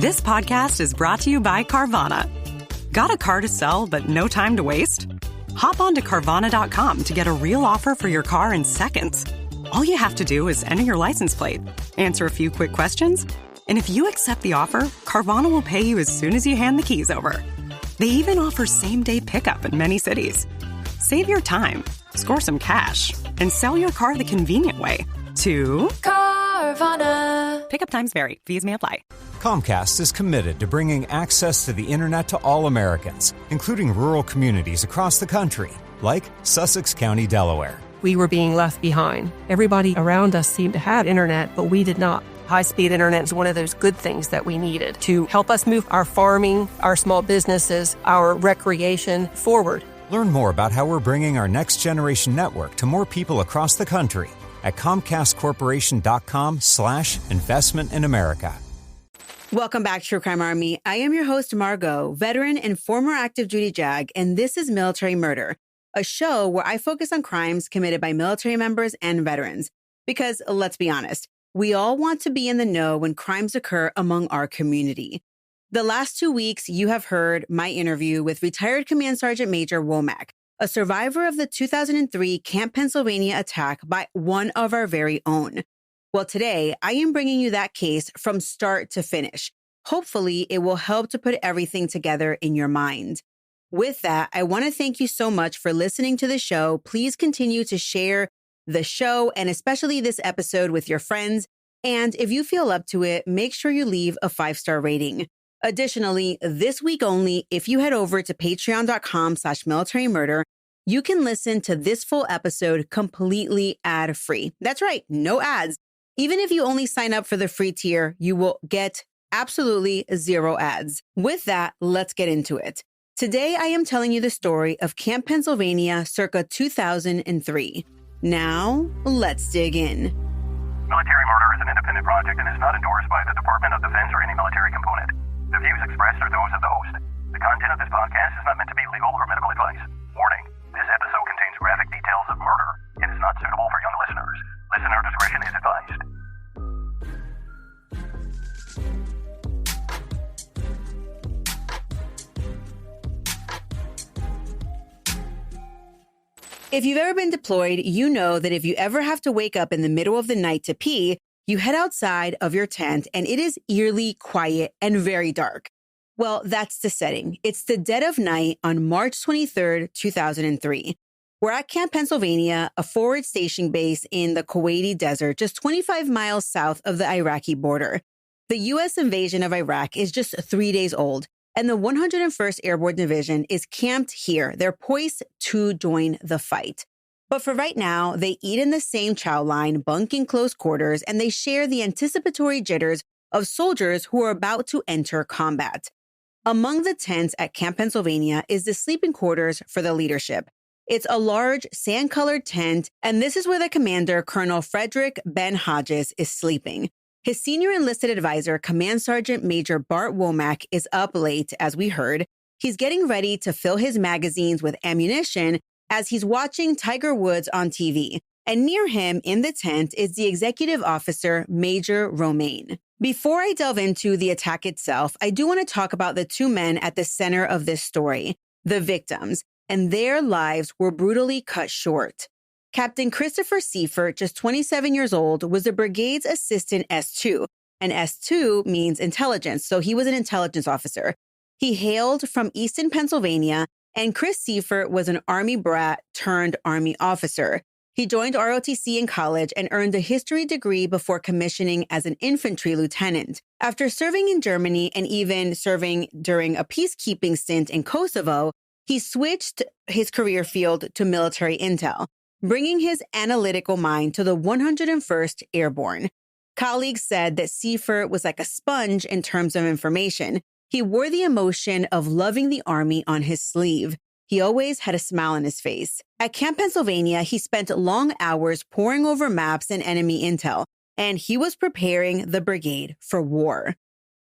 This podcast is brought to you by Carvana. Got a car to sell but no time to waste? Hop on to Carvana.com to get a real offer for your car in seconds. All you have to do is enter your license plate, answer a few quick questions, and if you accept the offer, Carvana will pay you as soon as you hand the keys over. They even offer same-day pickup in many cities. Save your time, score some cash, and sell your car the convenient way to Carvana. Pickup times vary. Fees may apply. Comcast is committed to bringing access to the internet to all Americans, including rural communities across the country, like Sussex County, Delaware. We were being left behind. Everybody around us seemed to have internet, but we did not. High-speed internet is one of those good things that we needed to help us move our farming, our small businesses, our recreation forward. Learn more about how we're bringing our next-generation network to more people across the country at ComcastCorporation.com/investment in America. Welcome back to True Crime Army. I am your host, Margot, veteran and former active duty JAG, and this is Military Murder, a show where I focus on crimes committed by military members and veterans. Because let's be honest, we all want to be in the know when crimes occur among our community. The last 2 weeks, you have heard my interview with retired Command Sergeant Major Womack, a survivor of the 2003 Camp Pennsylvania attack by one of our very own. Well, today, I am bringing you that case from start to finish. Hopefully, it will help to put everything together in your mind. With that, I want to thank you so much for listening to the show. Please continue to share the show and especially this episode with your friends. And if you feel up to it, make sure you leave a 5-star rating. Additionally, this week only, if you head over to patreon.com/militarymurder, you can listen to this full episode completely ad-free. That's right, no ads. Even if you only sign up for the free tier, you will get absolutely 0 ads. With that, let's get into it. Today, I am telling you the story of Camp Pennsylvania circa 2003. Now, let's dig in. Military Murder is an independent project and is not endorsed by the Department of Defense or any military component. The views expressed are those of the host. The content of this podcast is not meant to be legal or medical advice. Warning, this episode contains graphic details of murder and is not suitable for young listeners. Listener discretion is advised. If you've ever been deployed, you know that if you ever have to wake up in the middle of the night to pee, you head outside of your tent and it is eerily quiet and very dark. Well, that's the setting. It's the dead of night on March 23rd, 2003. We're at Camp Pennsylvania, a forward station base in the Kuwaiti desert, just 25 miles south of the Iraqi border. The U.S. invasion of Iraq is just 3 days old, and the 101st Airborne Division is camped here. They're poised to join the fight. But for right now, they eat in the same chow line, bunk in close quarters, and they share the anticipatory jitters of soldiers who are about to enter combat. Among the tents at Camp Pennsylvania is the sleeping quarters for the leadership. It's a large sand-colored tent, and this is where the commander, Colonel Frederick Ben Hodges, is sleeping. His senior enlisted advisor, Command Sergeant Major Bart Womack, is up late, as we heard. He's getting ready to fill his magazines with ammunition as he's watching Tiger Woods on TV. And near him in the tent is the executive officer, Major Romaine. Before I delve into the attack itself, I do want to talk about the 2 men at the center of this story, the victims, and their lives were brutally cut short. Captain Christopher Seife, just 27 years old, was the brigade's assistant S2, and S2 means intelligence, so he was an intelligence officer. He hailed from Easton, Pennsylvania, and Chris Seife was an Army brat turned Army officer. He joined ROTC in college and earned a history degree before commissioning as an infantry lieutenant. After serving in Germany and even serving during a peacekeeping stint in Kosovo, he switched his career field to military intel, bringing his analytical mind to the 101st Airborne. Colleagues said that Seife was like a sponge in terms of information. He wore the emotion of loving the Army on his sleeve. He always had a smile on his face. At Camp Pennsylvania, he spent long hours poring over maps and enemy intel, and he was preparing the brigade for war.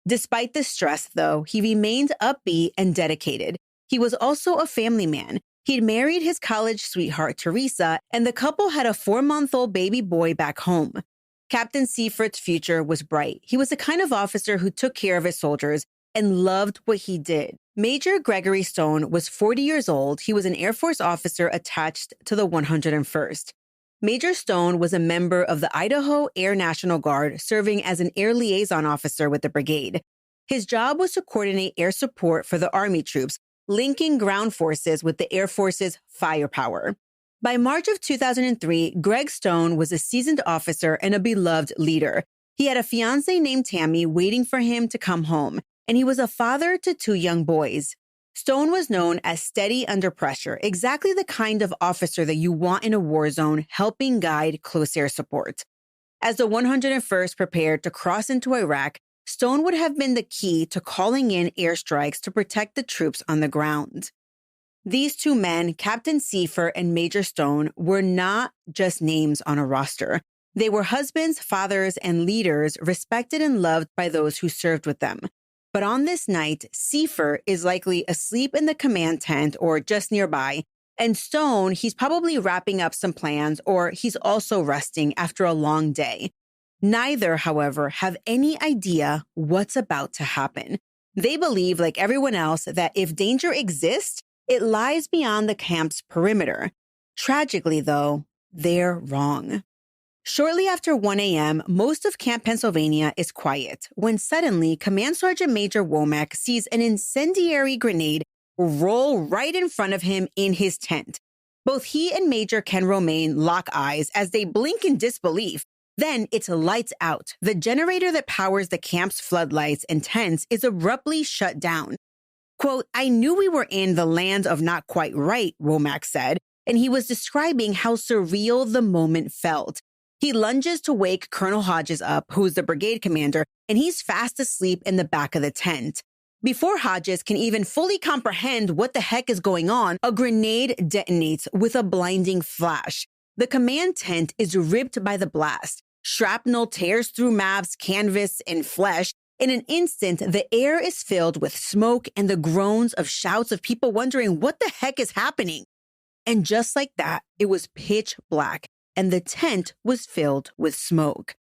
Despite the stress, though, he remained upbeat and dedicated. He was also a family man. He'd married his college sweetheart, Teresa, and the couple had a 4-month-old baby boy back home. Captain Seife's future was bright. He was the kind of officer who took care of his soldiers and loved what he did. Major Gregory Stone was 40 years old. He was an Air Force officer attached to the 101st. Major Stone was a member of the Idaho Air National Guard, serving as an air liaison officer with the brigade. His job was to coordinate air support for the Army troops, linking ground forces with the Air Force's firepower. By March of 2003, Greg Stone was a seasoned officer and a beloved leader. He had a fiancée named Tammy waiting for him to come home, and he was a father to 2 young boys. Stone was known as steady under pressure, exactly the kind of officer that you want in a war zone, helping guide close air support. As the 101st prepared to cross into Iraq, Stone would have been the key to calling in airstrikes to protect the troops on the ground. These 2 men, Captain Seife and Major Stone, were not just names on a roster. They were husbands, fathers, and leaders respected and loved by those who served with them. But on this night, Seife is likely asleep in the command tent or just nearby, and Stone, he's probably wrapping up some plans or he's also resting after a long day. Neither, however, have any idea what's about to happen. They believe, like everyone else, that if danger exists, it lies beyond the camp's perimeter. Tragically, though, they're wrong. Shortly after 1 a.m., most of Camp Pennsylvania is quiet when suddenly Command Sergeant Major Womack sees an incendiary grenade roll right in front of him in his tent. Both he and Major Ken Romaine lock eyes as they blink in disbelief. Then it's lights out. The generator that powers the camp's floodlights and tents is abruptly shut down. Quote, "I knew we were in the land of not quite right," Womack said, and he was describing how surreal the moment felt. He lunges to wake Colonel Hodges up, who's the brigade commander, and he's fast asleep in the back of the tent. Before Hodges can even fully comprehend what the heck is going on, a grenade detonates with a blinding flash. The command tent is ripped by the blast. Shrapnel tears through Mav's canvas and flesh. In an instant, the air is filled with smoke and the groans of shouts of people wondering what the heck is happening. And just like that, it was pitch black, and the tent was filled with smoke.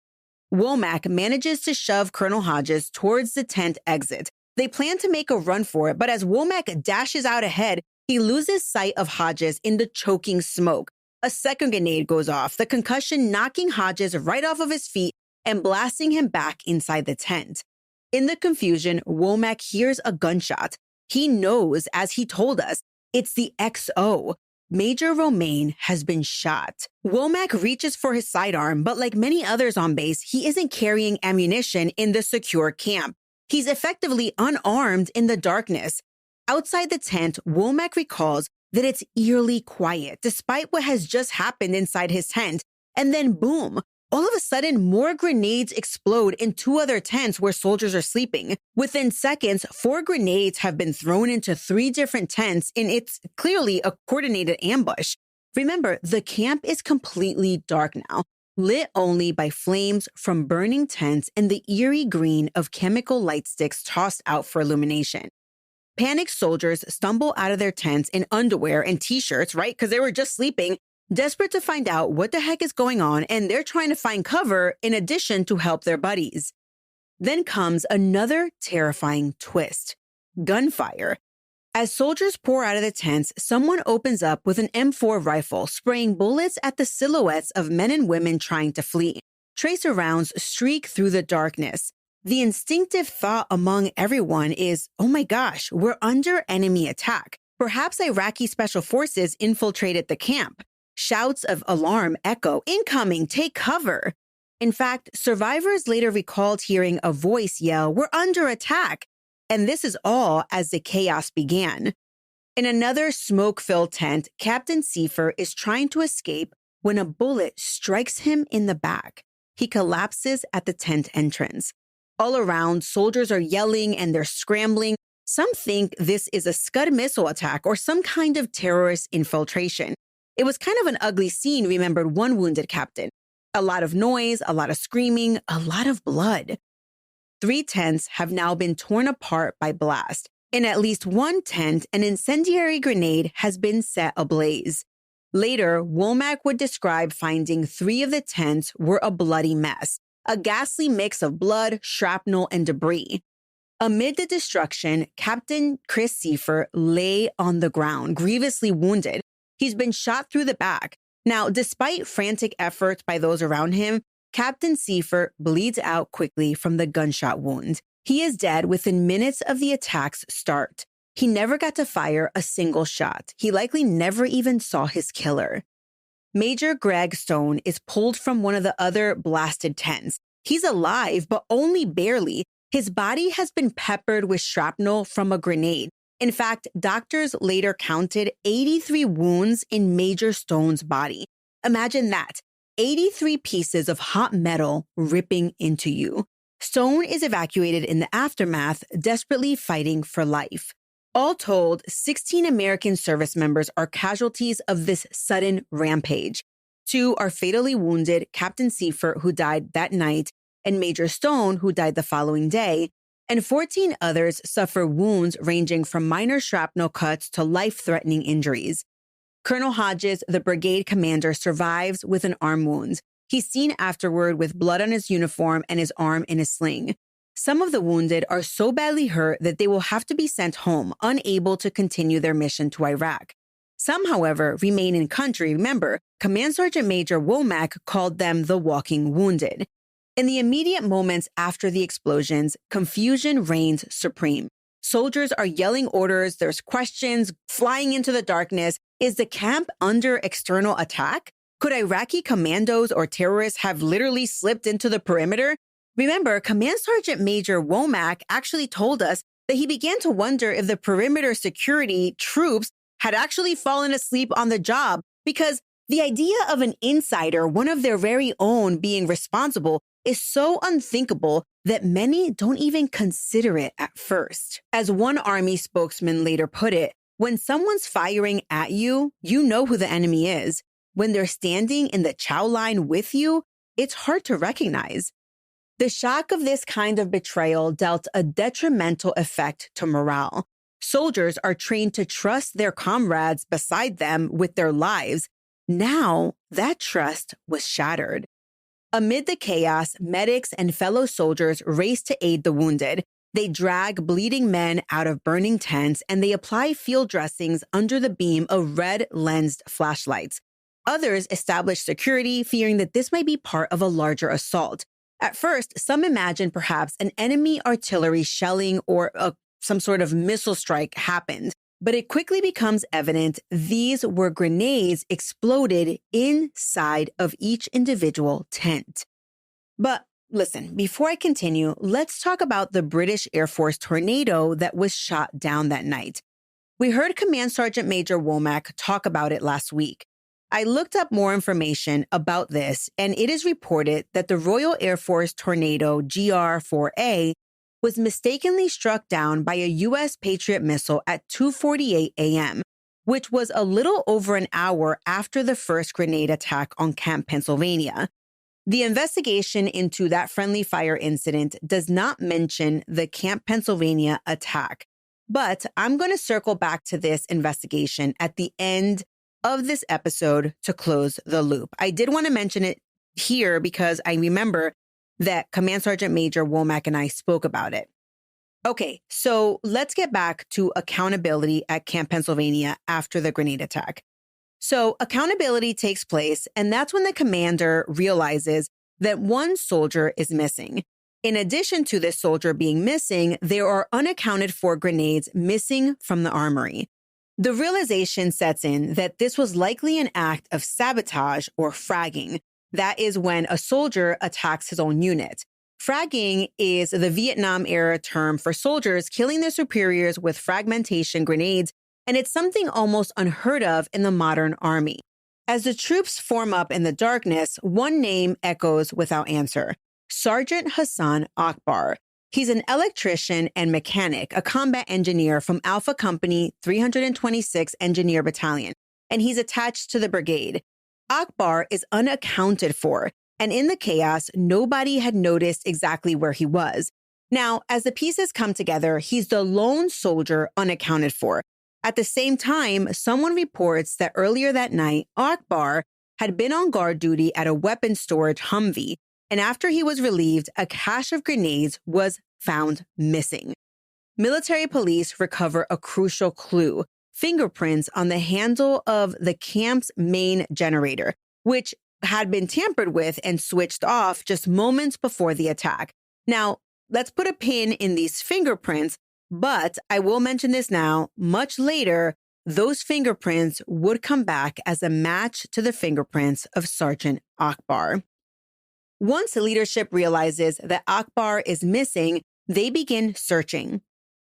Womack manages to shove Colonel Hodges towards the tent exit. They plan to make a run for it, but as Womack dashes out ahead, he loses sight of Hodges in the choking smoke. A second grenade goes off, the concussion knocking Hodges right off of his feet and blasting him back inside the tent. In the confusion, Womack hears a gunshot. He knows, as he told us, it's the XO. Major Romaine has been shot. Womack reaches for his sidearm, but like many others on base, he isn't carrying ammunition in the secure camp. He's effectively unarmed in the darkness. Outside the tent, Womack recalls that it's eerily quiet, despite what has just happened inside his tent. And then boom, all of a sudden, more grenades explode in 2 other tents where soldiers are sleeping. Within seconds, 4 grenades have been thrown into 3 different tents, and it's clearly a coordinated ambush. Remember, the camp is completely dark now, lit only by flames from burning tents and the eerie green of chemical light sticks tossed out for illumination. Panicked soldiers stumble out of their tents in underwear and t-shirts, right? Because they were just sleeping, desperate to find out what the heck is going on, and they're trying to find cover in addition to help their buddies. Then comes another terrifying twist: gunfire. As soldiers pour out of the tents, someone opens up with an M4 rifle, spraying bullets at the silhouettes of men and women trying to flee. Tracer rounds streak through the darkness. The instinctive thought among everyone is, oh my gosh, we're under enemy attack. Perhaps Iraqi special forces infiltrated the camp. Shouts of alarm echo, "Incoming, take cover." In fact, survivors later recalled hearing a voice yell, "We're under attack." And this is all as the chaos began. In another smoke-filled tent, Captain Seife is trying to escape when a bullet strikes him in the back. He collapses at the tent entrance. All around, soldiers are yelling and they're scrambling. Some think this is a Scud missile attack or some kind of terrorist infiltration. It was kind of an ugly scene, remembered one wounded captain. A lot of noise, a lot of screaming, a lot of blood. 3 tents have now been torn apart by blast. In at least one tent, an incendiary grenade has been set ablaze. Later, Womack would describe finding 3 of the tents were a bloody mess, a ghastly mix of blood, shrapnel, and debris. Amid the destruction, Captain Chris Seife lay on the ground, grievously wounded. He's been shot through the back. Now, despite frantic efforts by those around him, Captain Seife bleeds out quickly from the gunshot wound. He is dead within minutes of the attack's start. He never got to fire a single shot. He likely never even saw his killer. Major Greg Stone is pulled from one of the other blasted tents. He's alive, but only barely. His body has been peppered with shrapnel from a grenade. In fact, doctors later counted 83 wounds in Major Stone's body. Imagine that, 83 pieces of hot metal ripping into you. Stone is evacuated in the aftermath, desperately fighting for life. All told, 16 American service members are casualties of this sudden rampage. 2 are fatally wounded, Captain Seife, who died that night, and Major Stone, who died the following day, and 14 others suffer wounds ranging from minor shrapnel cuts to life-threatening injuries. Colonel Hodges, the brigade commander, survives with an arm wound. He's seen afterward with blood on his uniform and his arm in a sling. Some of the wounded are so badly hurt that they will have to be sent home, unable to continue their mission to Iraq. Some, however, remain in country. Remember, Command Sergeant Major Womack called them the walking wounded. In the immediate moments after the explosions, confusion reigns supreme. Soldiers are yelling orders, there's questions, flying into the darkness. Is the camp under external attack? Could Iraqi commandos or terrorists have literally slipped into the perimeter? Remember, Command Sergeant Major Womack actually told us that he began to wonder if the perimeter security troops had actually fallen asleep on the job, because the idea of an insider, one of their very own, being responsible is so unthinkable that many don't even consider it at first. As one Army spokesman later put it, when someone's firing at you, you know who the enemy is. When they're standing in the chow line with you, it's hard to recognize. The shock of this kind of betrayal dealt a detrimental effect to morale. Soldiers are trained to trust their comrades beside them with their lives. Now, that trust was shattered. Amid the chaos, medics and fellow soldiers race to aid the wounded. They drag bleeding men out of burning tents, and they apply field dressings under the beam of red-lensed flashlights. Others establish security, fearing that this might be part of a larger assault. At first, some imagine perhaps an enemy artillery shelling or some sort of missile strike happened, but it quickly becomes evident these were grenades exploded inside of individual individual tent. But listen, before I continue, let's talk about the British Air Force Tornado that was shot down that night. We heard Command Sergeant Major Womack talk about it last week. I looked up more information about this, and it is reported that the Royal Air Force Tornado GR-4A was mistakenly struck down by a U.S. Patriot missile at 2:48 a.m., which was a little over an hour after the first grenade attack on Camp Pennsylvania. The investigation into that friendly fire incident does not mention the Camp Pennsylvania attack, but I'm going to circle back to this investigation at the end of this episode to close the loop. I did want to mention it here because I remember that Command Sergeant Major Womack and I spoke about it. Okay, so let's get back to accountability at Camp Pennsylvania after the grenade attack. So accountability takes place, and that's when the commander realizes that one soldier is missing. In addition to this soldier being missing, there are unaccounted for grenades missing from the armory. The realization sets in that this was likely an act of sabotage or fragging. That is when a soldier attacks his own unit. Fragging is the Vietnam-era term for soldiers killing their superiors with fragmentation grenades, and it's something almost unheard of in the modern army. As the troops form up in the darkness, one name echoes without answer: Sergeant Hasan Akbar. He's an electrician and mechanic, a combat engineer from Alpha Company 326 Engineer Battalion, and he's attached to the brigade. Akbar is unaccounted for, and in the chaos, nobody had noticed exactly where he was. Now, as the pieces come together, he's the lone soldier unaccounted for. At the same time, someone reports that earlier that night, Akbar had been on guard duty at a weapons storage Humvee, and after he was relieved, a cache of grenades was found missing. Military police recover a crucial clue: fingerprints on the handle of the camp's main generator, which had been tampered with and switched off just moments before the attack. Now, let's put a pin in these fingerprints, but I will mention this now. Much later, those fingerprints would come back as a match to the fingerprints of Sergeant Akbar. Once leadership realizes that Akbar is missing, they begin searching.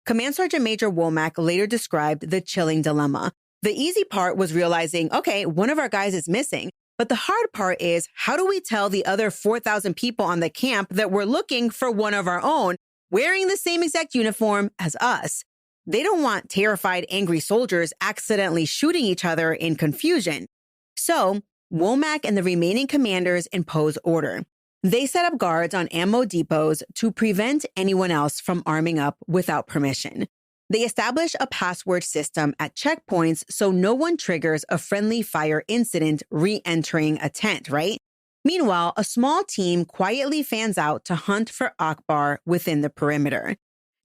Command Sergeant Major Womack later described the chilling dilemma. The easy part was realizing, okay, one of our guys is missing. But the hard part is, how do we tell the other 4,000 people on the camp that we're looking for one of our own, wearing the same exact uniform as us? They don't want terrified, angry soldiers accidentally shooting each other in confusion. So Womack and the remaining commanders impose order. They set up guards on ammo depots to prevent anyone else from arming up without permission. They establish a password system at checkpoints so no one triggers a friendly fire incident re-entering a tent, right? Meanwhile, a small team quietly fans out to hunt for Akbar within the perimeter.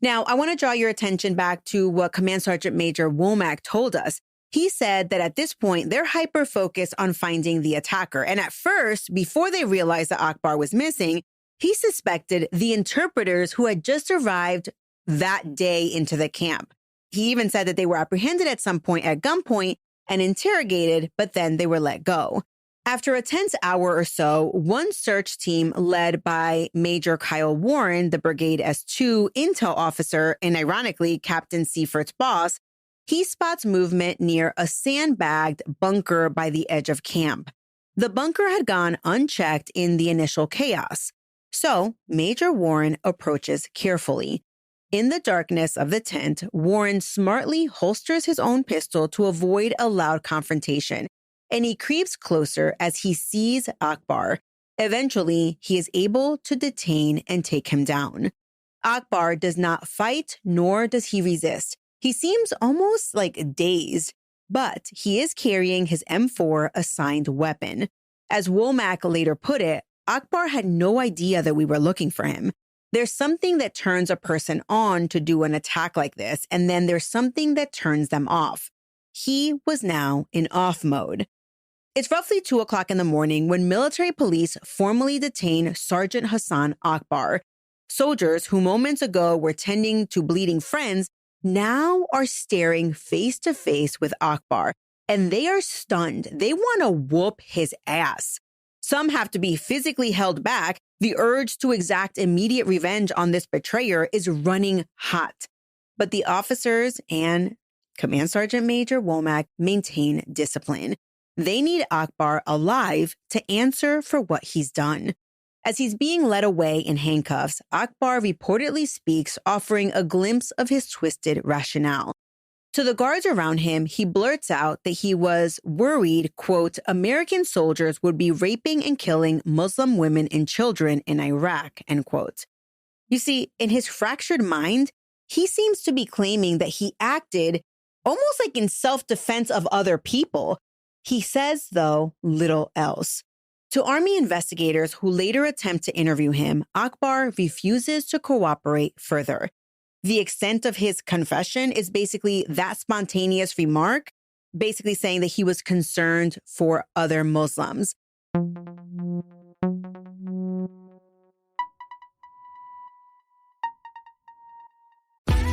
Now, I want to draw your attention back to what Command Sergeant Major Womack told us. He said that at this point, they're hyper-focused on finding the attacker. And at first, before they realized that Akbar was missing, he suspected the interpreters who had just arrived that day into the camp. He even said that they were apprehended at some point at gunpoint and interrogated, but then they were let go. After a tense hour or so, one search team led by Major Kyle Warren, the Brigade S2 intel officer, and ironically, Captain Seifert's boss, he spots movement near a sandbagged bunker by the edge of camp. The bunker had gone unchecked in the initial chaos. So Major Warren approaches carefully. In the darkness of the tent, Warren smartly holsters his own pistol to avoid a loud confrontation, and he creeps closer as he sees Akbar. Eventually, he is able to detain and take him down. Akbar does not fight, nor does he resist. He seems almost like dazed, but he is carrying his M4 assigned weapon. As Womack later put it, Akbar had no idea that we were looking for him. There's something that turns a person on to do an attack like this, and then there's something that turns them off. He was now in off mode. It's roughly 2:00 in the morning when military police formally detain Sergeant Hasan Akbar. Soldiers who moments ago were tending to bleeding friends now are staring face to face with Akbar, and they are stunned. They want to whoop his ass. Some have to be physically held back. The urge to exact immediate revenge on this betrayer is running hot. But the officers and Command Sergeant Major Womack maintain discipline. They need Akbar alive to answer for what he's done. As he's being led away in handcuffs, Akbar reportedly speaks, offering a glimpse of his twisted rationale. To the guards around him, he blurts out that he was worried, quote, American soldiers would be raping and killing Muslim women and children in Iraq, end quote. You see, in his fractured mind, he seems to be claiming that he acted almost like in self-defense of other people. He says, though, little else. To Army investigators who later attempt to interview him, Akbar refuses to cooperate further. The extent of his confession is basically that spontaneous remark, basically saying that he was concerned for other Muslims.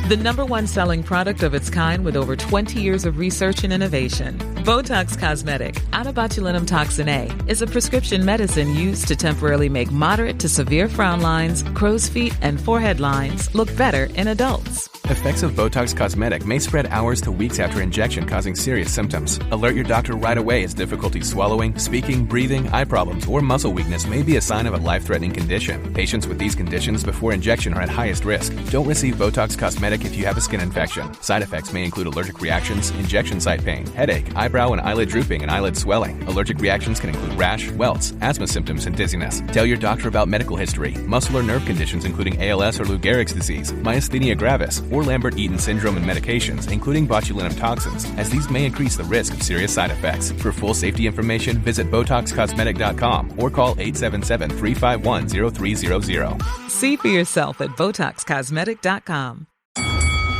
The #1 selling product of its kind with over 20 years of research and innovation. Botox Cosmetic, out of botulinum toxin A, is a prescription medicine used to temporarily make moderate to severe frown lines, crow's feet, and forehead lines look better in adults. Effects of Botox Cosmetic may spread hours to weeks after injection, causing serious symptoms. Alert your doctor right away as difficulty swallowing, speaking, breathing, eye problems, or muscle weakness may be a sign of a life-threatening condition. Patients with these conditions before injection are at highest risk. Don't receive Botox Cosmetic if you have a skin infection. Side effects may include allergic reactions, injection site pain, headache, eyebrow and eyelid drooping, and eyelid swelling. Allergic reactions can include rash, welts, asthma symptoms, and dizziness. Tell your doctor about medical history, muscle or nerve conditions including ALS or Lou Gehrig's disease, myasthenia gravis, or Lambert-Eaton syndrome and medications, including botulinum toxins, as these may increase the risk of serious side effects. For full safety information, visit BotoxCosmetic.com or call 877-351-0300. See for yourself at BotoxCosmetic.com.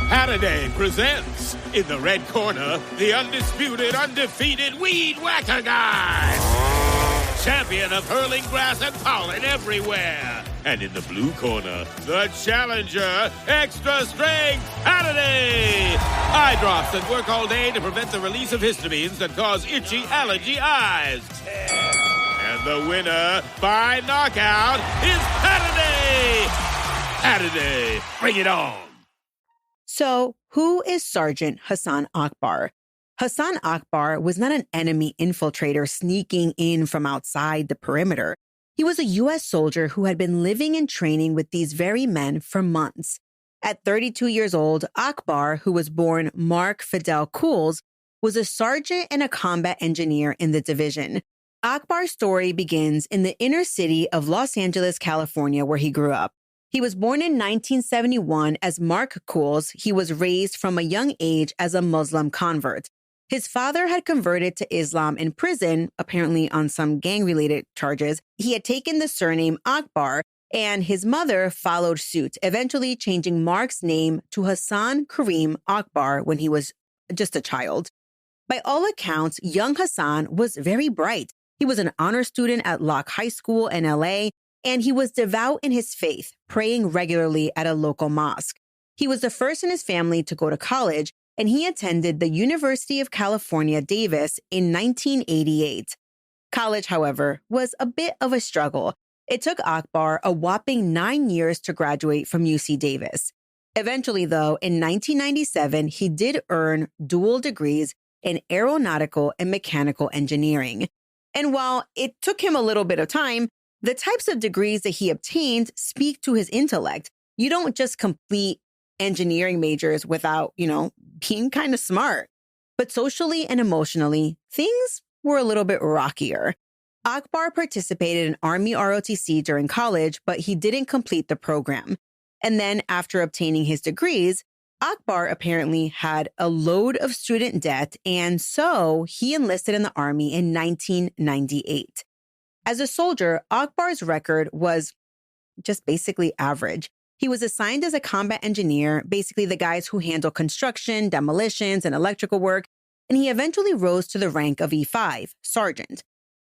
Saturday presents, in the red corner, the undisputed, undefeated Weed Whacker Guy. Champion of hurling grass and pollen everywhere. And in the blue corner, the challenger, extra strength Saturday. Eye drops that work all day to prevent the release of histamines that cause itchy allergy eyes. And the winner by knockout is Saturday. Saturday, bring it on. So, who is Sergeant Hasan Akbar? Hasan Akbar was not an enemy infiltrator sneaking in from outside the perimeter. He was a U.S. soldier who had been living and training with these very men for months. At 32 years old, Akbar, who was born Mark Fidel Cools, was a sergeant and a combat engineer in the division. Akbar's story begins in the inner city of Los Angeles, California, where he grew up. He was born in 1971 as Mark Cools. He was raised from a young age as a Muslim convert. His father had converted to Islam in prison, apparently on some gang-related charges. He had taken the surname Akbar, and his mother followed suit, eventually changing Mark's name to Hasan Kareem Akbar when he was just a child. By all accounts, young Hasan was very bright. He was an honor student at Locke High School in LA, and he was devout in his faith, praying regularly at a local mosque. He was the first in his family to go to college, and he attended the University of California, Davis in 1988. College, however, was a bit of a struggle. It took Akbar a whopping 9 years to graduate from UC Davis. Eventually, though, in 1997, he did earn dual degrees in aeronautical and mechanical engineering. And while it took him a little bit of time, the types of degrees that he obtained speak to his intellect. You don't just complete engineering majors without, being kind of smart. But socially and emotionally, things were a little bit rockier. Akbar participated in Army ROTC during college, but he didn't complete the program. And then after obtaining his degrees, Akbar apparently had a load of student debt, and so he enlisted in the Army in 1998. As a soldier, Akbar's record was just basically average. He was assigned as a combat engineer, basically the guys who handle construction, demolitions, and electrical work, and he eventually rose to the rank of E5, sergeant.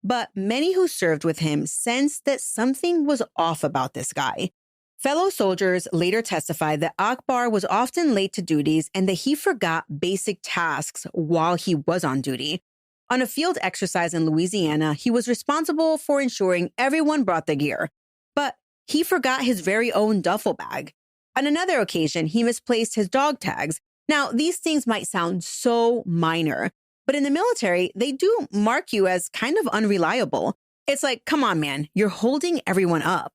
But many who served with him sensed that something was off about this guy. Fellow soldiers later testified that Akbar was often late to duties and that he forgot basic tasks while he was on duty. On a field exercise in Louisiana, he was responsible for ensuring everyone brought the gear, but he forgot his very own duffel bag. On another occasion, he misplaced his dog tags. Now, these things might sound so minor, but in the military, they do mark you as kind of unreliable. It's like, come on, man, you're holding everyone up.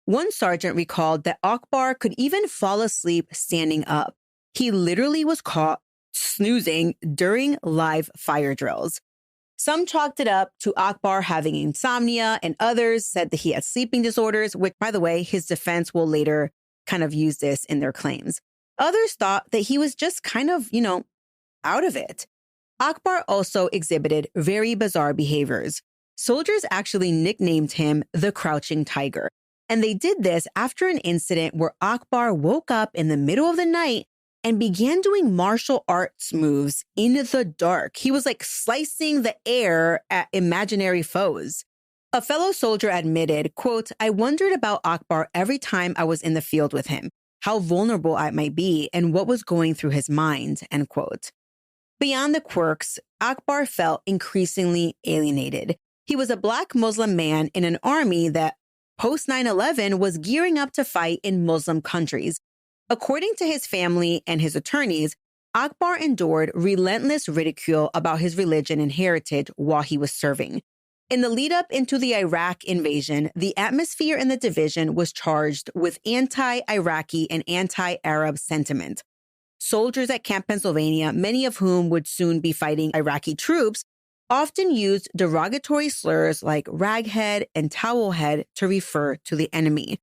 One sergeant recalled that Akbar could even fall asleep standing up. He literally was caught snoozing during live fire drills. Some chalked it up to Akbar having insomnia, and others said that he had sleeping disorders, which, by the way, his defense will later kind of use this in their claims. Others thought that he was just kind of, out of it. Akbar also exhibited very bizarre behaviors. Soldiers actually nicknamed him the Crouching Tiger, and they did this after an incident where Akbar woke up in the middle of the night and began doing martial arts moves in the dark. He was like slicing the air at imaginary foes. A fellow soldier admitted, quote, "I wondered about Akbar every time I was in the field with him, how vulnerable I might be and what was going through his mind," end quote. Beyond the quirks, Akbar felt increasingly alienated. He was a Black Muslim man in an army that, post 9/11, was gearing up to fight in Muslim countries. According to his family and his attorneys, Akbar endured relentless ridicule about his religion and heritage while he was serving. In the lead up into the Iraq invasion, the atmosphere in the division was charged with anti-Iraqi and anti-Arab sentiment. Soldiers at Camp Pennsylvania, many of whom would soon be fighting Iraqi troops, often used derogatory slurs like raghead and towelhead to refer to the enemy.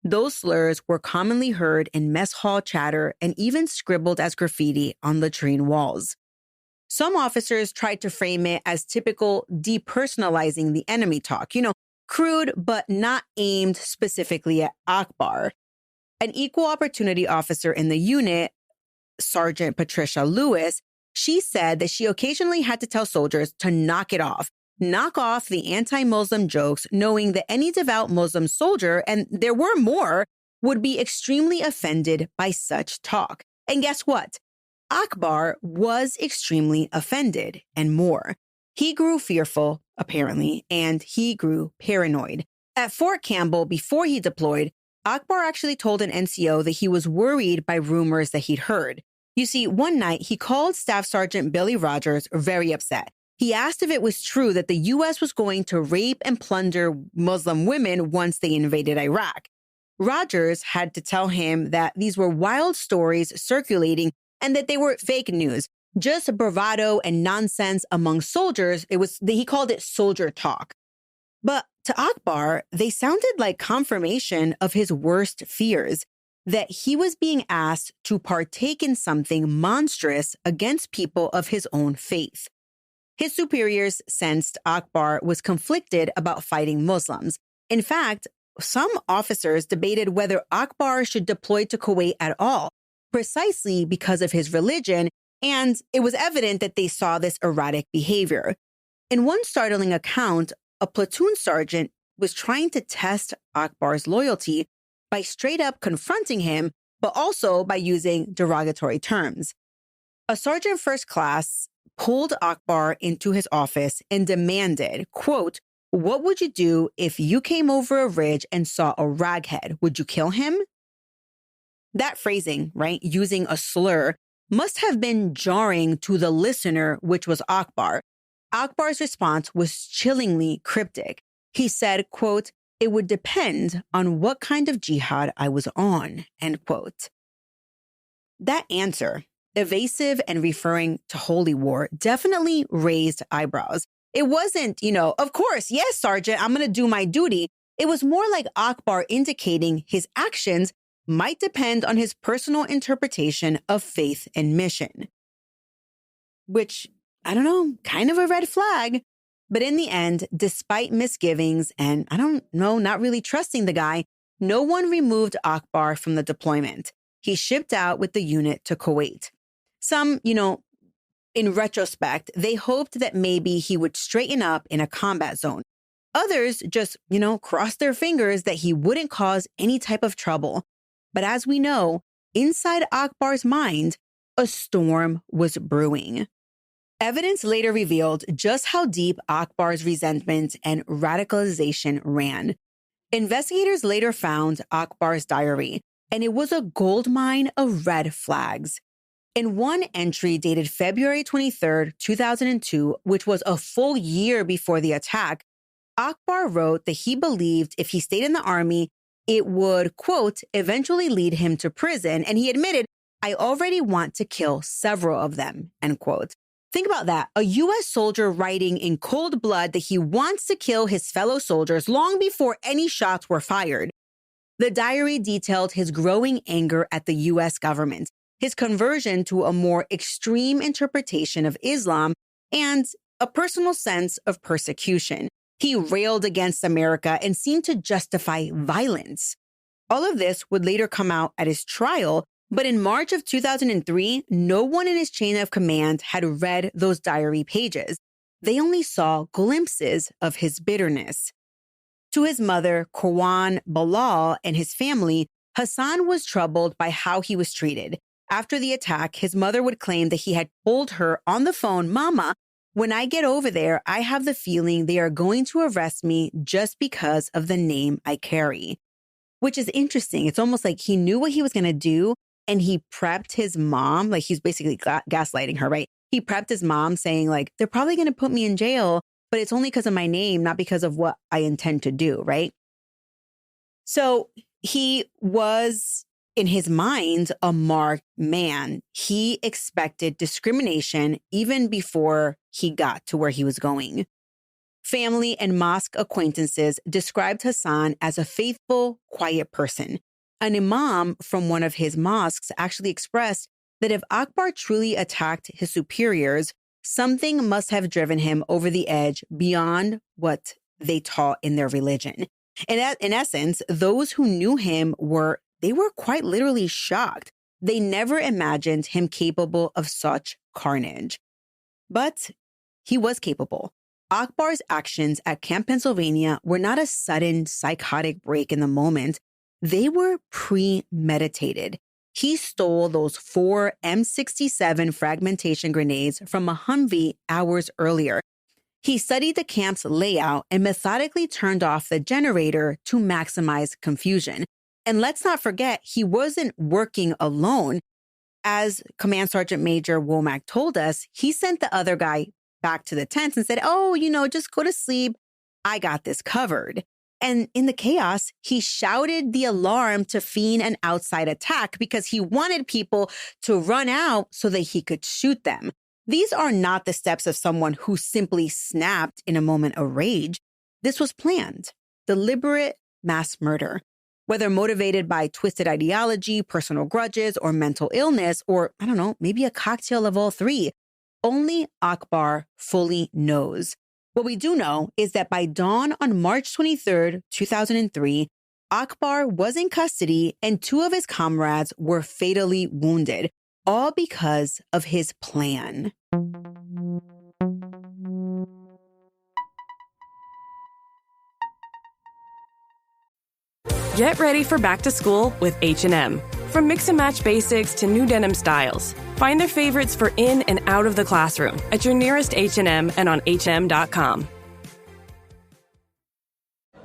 Those slurs were commonly heard in mess hall chatter and even scribbled as graffiti on latrine walls. Some officers tried to frame it as typical depersonalizing the enemy talk, crude but not aimed specifically at Akbar. An equal opportunity officer in the unit, Sergeant Patricia Lewis, she said that she occasionally had to tell soldiers to knock it off, knock off the anti-Muslim jokes, knowing that any devout Muslim soldier, and there were more, would be extremely offended by such talk. And guess what? Akbar was extremely offended and more. He grew fearful, apparently, and he grew paranoid. At Fort Campbell, before he deployed, Akbar actually told an NCO that he was worried by rumors that he'd heard. You see, one night he called Staff Sergeant Billy Rogers very upset. He asked if it was true that the U.S. was going to rape and plunder Muslim women once they invaded Iraq. Rogers had to tell him that these were wild stories circulating and that they were fake news, just bravado and nonsense among soldiers. He called it soldier talk. But to Akbar, they sounded like confirmation of his worst fears, that he was being asked to partake in something monstrous against people of his own faith. His superiors sensed Akbar was conflicted about fighting Muslims. In fact, some officers debated whether Akbar should deploy to Kuwait at all, precisely because of his religion, and it was evident that they saw this erratic behavior. In one startling account, a platoon sergeant was trying to test Akbar's loyalty by straight up confronting him, but also by using derogatory terms. A sergeant first class pulled Akbar into his office and demanded, quote, "What would you do if you came over a ridge and saw a raghead? Would you kill him?" That phrasing, right, using a slur, must have been jarring to the listener, which was Akbar. Akbar's response was chillingly cryptic. He said, quote, "It would depend on what kind of jihad I was on," end quote. That answer, evasive and referring to holy war, definitely raised eyebrows. It wasn't, of course, yes, Sergeant, I'm going to do my duty. It was more like Akbar indicating his actions might depend on his personal interpretation of faith and mission. Which, I don't know, kind of a red flag. But in the end, despite misgivings and, not really trusting the guy, no one removed Akbar from the deployment. He shipped out with the unit to Kuwait. Some, in retrospect, they hoped that maybe he would straighten up in a combat zone. Others just, crossed their fingers that he wouldn't cause any type of trouble. But as we know, inside Akbar's mind, a storm was brewing. Evidence later revealed just how deep Akbar's resentment and radicalization ran. Investigators later found Akbar's diary, and it was a goldmine of red flags. In one entry dated February 23, 2002, which was a full year before the attack, Akbar wrote that he believed if he stayed in the army, it would, quote, eventually lead him to prison. And he admitted, "I already want to kill several of them," end quote. Think about that. A U.S. soldier writing in cold blood that he wants to kill his fellow soldiers long before any shots were fired. The diary detailed his growing anger at the U.S. government, his conversion to a more extreme interpretation of Islam, and a personal sense of persecution. He railed against America and seemed to justify violence. All of this would later come out at his trial, but in March of 2003, no one in his chain of command had read those diary pages. They only saw glimpses of his bitterness. To his mother, Kawan Bilal, and his family, Hasan was troubled by how he was treated. After the attack, his mother would claim that he had told her on the phone, "Mama, when I get over there, I have the feeling they are going to arrest me just because of the name I carry." Which is interesting. It's almost like he knew what he was going to do, and he prepped his mom, like he's basically gaslighting her, right? He prepped his mom saying like, "They're probably going to put me in jail, but it's only because of my name, not because of what I intend to do," right? So he was, in his mind, a marked man. He expected discrimination even before he got to where he was going. Family and mosque acquaintances described Hasan as a faithful, quiet person. An imam from one of his mosques actually expressed that if Akbar truly attacked his superiors, something must have driven him over the edge beyond what they taught in their religion. And in essence, those who knew him were quite literally shocked. They never imagined him capable of such carnage. But he was capable. Akbar's actions at Camp Pennsylvania were not a sudden psychotic break in the moment. They were premeditated. He stole those 4 M67 fragmentation grenades from a Humvee hours earlier. He studied the camp's layout and methodically turned off the generator to maximize confusion. And let's not forget, he wasn't working alone. As Command Sergeant Major Womack told us, he sent the other guy back to the tents and said, just go to sleep. I got this covered. And in the chaos, he shouted the alarm to feign an outside attack because he wanted people to run out so that he could shoot them. These are not the steps of someone who simply snapped in a moment of rage. This was planned, deliberate mass murder. Whether motivated by twisted ideology, personal grudges, or mental illness, or maybe a cocktail of all three, only Akbar fully knows. What we do know is that by dawn on March 23rd, 2003, Akbar was in custody and 2 of his comrades were fatally wounded, all because of his plan. Get ready for back to school with H&M. From mix and match basics to new denim styles, find their favorites for in and out of the classroom at your nearest H&M and on hm.com.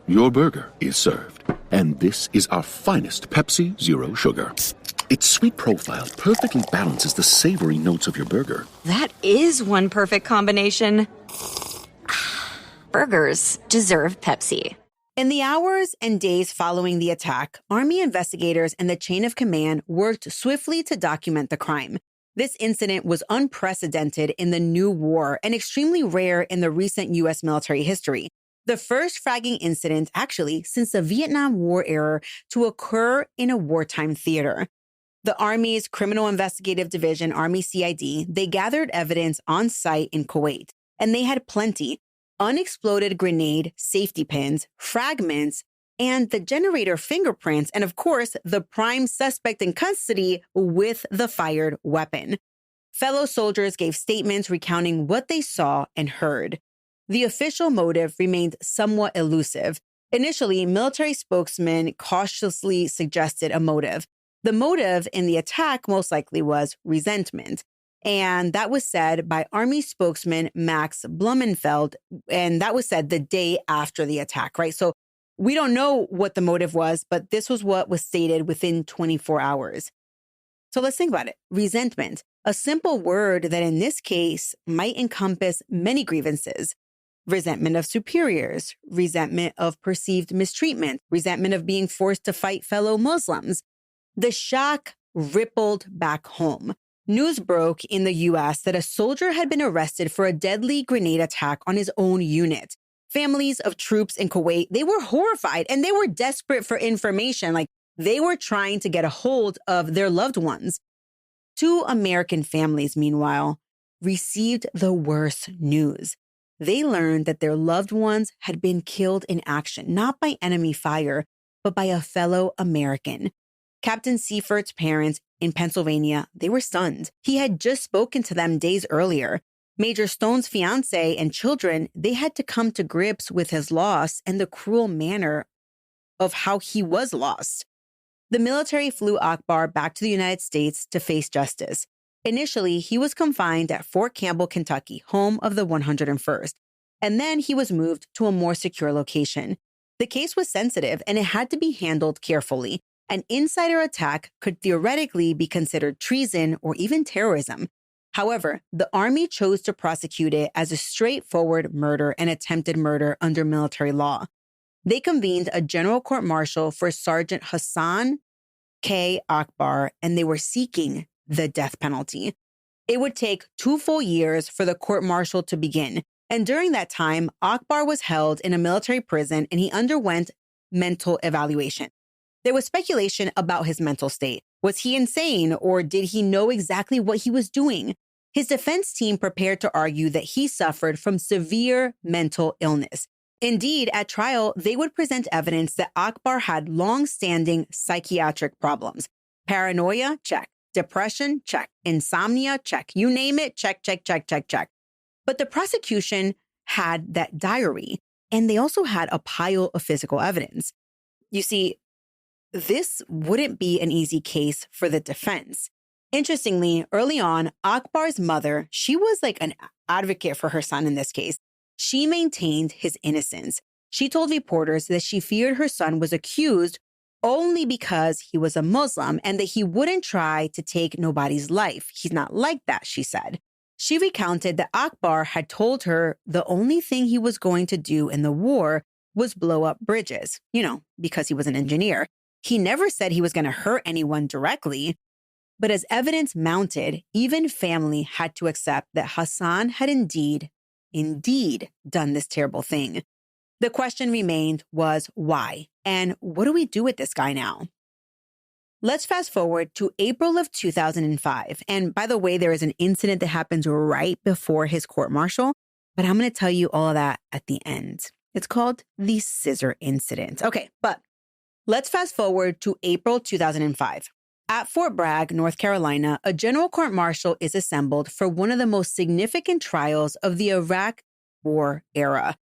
Your burger is served, and this is our finest Pepsi Zero Sugar. Its sweet profile perfectly balances the savory notes of your burger. That is one perfect combination. Burgers deserve Pepsi. In the hours and days following the attack, Army investigators and the chain of command worked swiftly to document the crime. This incident was unprecedented in the new war and extremely rare in the recent U.S. military history. The first fragging incident, actually, since the Vietnam War era to occur in a wartime theater. The Army's Criminal Investigative Division, Army CID, they gathered evidence on site in Kuwait, and they had plenty. Unexploded grenade safety pins, fragments, and the generator fingerprints, and of course, the prime suspect in custody with the fired weapon. Fellow soldiers gave statements recounting what they saw and heard. The official motive remained somewhat elusive. Initially, military spokesmen cautiously suggested a motive. The motive in the attack most likely was resentment. And that was said by Army spokesman Max Blumenfeld, and that was said the day after the attack, right? So we don't know what the motive was, but this was what was stated within 24 hours. So let's think about it. Resentment, a simple word that in this case might encompass many grievances. Resentment of superiors, resentment of perceived mistreatment, resentment of being forced to fight fellow Muslims. The shock rippled back home. News broke in the U.S. that a soldier had been arrested for a deadly grenade attack on his own unit. Families of troops in Kuwait, they were horrified and they were desperate for information. Like they were trying to get a hold of their loved ones. 2 American families, meanwhile, received the worst news. They learned that their loved ones had been killed in action, not by enemy fire, but by a fellow American. Captain Seifert's parents in Pennsylvania, they were stunned. He had just spoken to them days earlier. Major Stone's fiancé and children, they had to come to grips with his loss and the cruel manner of how he was lost. The military flew Akbar back to the United States to face justice. Initially, he was confined at Fort Campbell, Kentucky, home of the 101st, and then he was moved to a more secure location. The case was sensitive and it had to be handled carefully. An insider attack could theoretically be considered treason or even terrorism. However, the Army chose to prosecute it as a straightforward murder and attempted murder under military law. They convened a general court-martial for Sergeant Hasan Akbar, and they were seeking the death penalty. It would take 2 full years for the court-martial to begin. And during that time, Akbar was held in a military prison and he underwent mental evaluation. There was speculation about his mental state. Was he insane or did he know exactly what he was doing? His defense team prepared to argue that he suffered from severe mental illness. Indeed, at trial, they would present evidence that Akbar had long-standing psychiatric problems. Paranoia, check. Depression, check. Insomnia, check. You name it, check. But the prosecution had that diary, and they also had a pile of physical evidence. You see, this wouldn't be an easy case for the defense. Interestingly, early on, Akbar's mother, she was like an advocate for her son in this case. She maintained his innocence. She told reporters that she feared her son was accused only because he was a Muslim and that he wouldn't try to take nobody's life. He's not like that, she said. She recounted that Akbar had told her the only thing he was going to do in the war was blow up bridges, because he was an engineer. He never said he was going to hurt anyone directly. But as evidence mounted, even family had to accept that Hasan had indeed done this terrible thing. The question remained was why? And what do we do with this guy now? Let's fast forward to April of 2005. And by the way, there is an incident that happens right before his court-martial, but I'm going to tell you all of that at the end. It's called the scissor incident. Okay, but let's fast forward to April 2005. At Fort Bragg, North Carolina, a general court-martial is assembled for one of the most significant trials of the Iraq War era.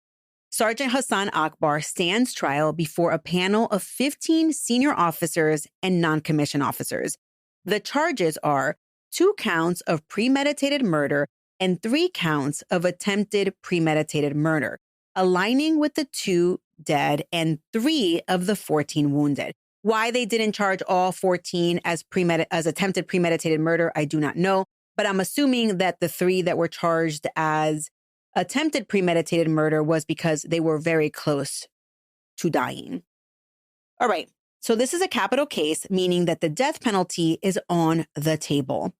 Sergeant Hasan Akbar stands trial before a panel of 15 senior officers and non-commissioned officers. The charges are 2 counts of premeditated murder and 3 counts of attempted premeditated murder, aligning with the 2 dead and 3 of the 14 wounded. Why they didn't charge all 14 as attempted premeditated murder, I do not know, but I'm assuming that the 3 that were charged as attempted premeditated murder was because they were very close to dying. All right, so this is a capital case, meaning that the death penalty is on the table.